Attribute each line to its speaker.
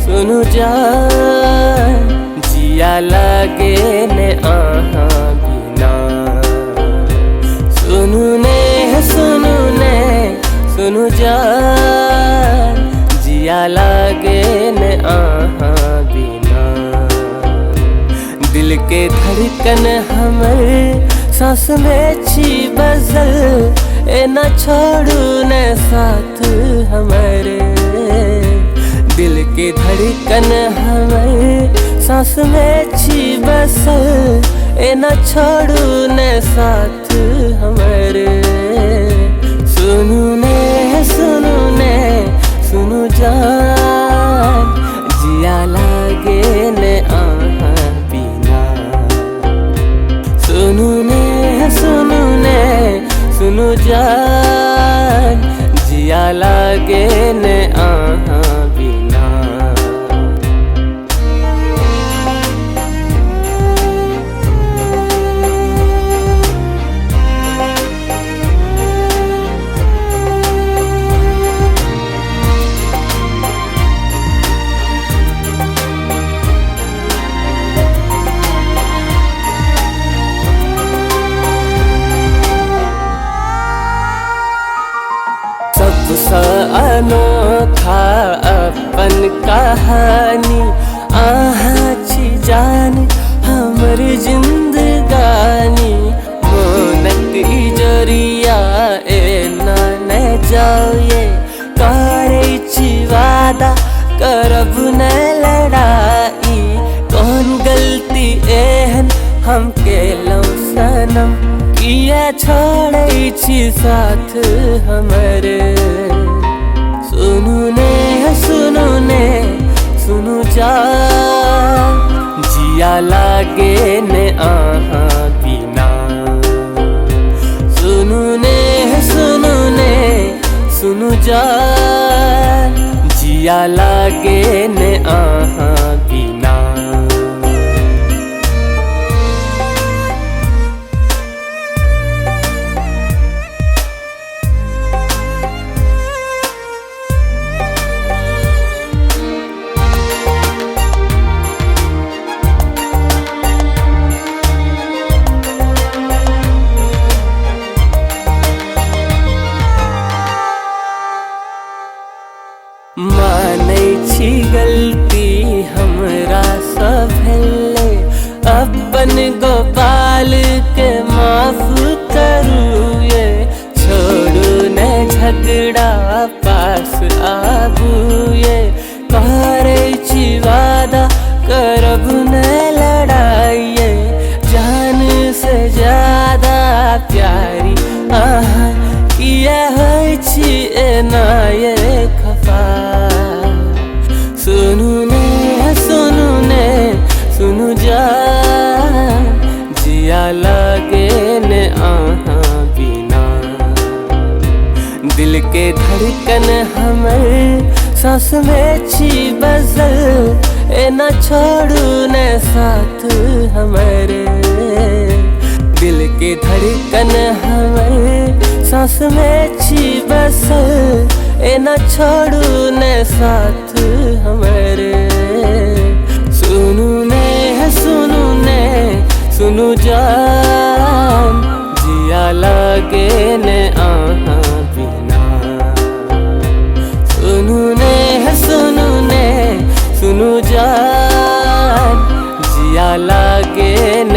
Speaker 1: सुनु जान जिया लागे ने आहा बिना। सुनु जान जिया लागे ने आहा बिना। दिल के धड़कन हमर सांस में छी बसल ए न छोड़ू न साथ हमारे। दिल के धड़कन हमर सांस में छी बसल ए न छोड़ू न साथ हमारे। सुनु जान जिया लागे ने आहा बिना। सुनु जान जिया लागे ने आहा बिना। सबसे अनोखा अपन कहानी आहा छी जान हमर जिंदगानी। मोनक इजरिया ए न जाओ ये करे छी वादा करब न लड़ाई। कौन गलती एहन हम केलौ सनम किया छोड़ै छी साथ हमरे। सुनु जान जिया लागे ने आहा बिना। सुनु जान जिया लागे ने आहा बिना। मानै छी गलती हमरा सँ भेलै। अपन गोपाल के माफ करू ये। छोड़ू न झगड़ा पास आबू ये। करे छी वादा करब न लड़ाई ये। जान से ज्यादा प्यारी आहा किया होय छी एना ये खफा। सुनु जान जिया लागे ने आहा बिना। दिल के धड़कन हमर सांस में छी बसल ए न छोड़ू न साथ हमारे। दिल के धड़कन हमर सांस में छी बसल ए न छोड़ू न साथ हमारे। सुनु जान जिया लागे ने आहा बिना। सुनु जान जिया लागे ने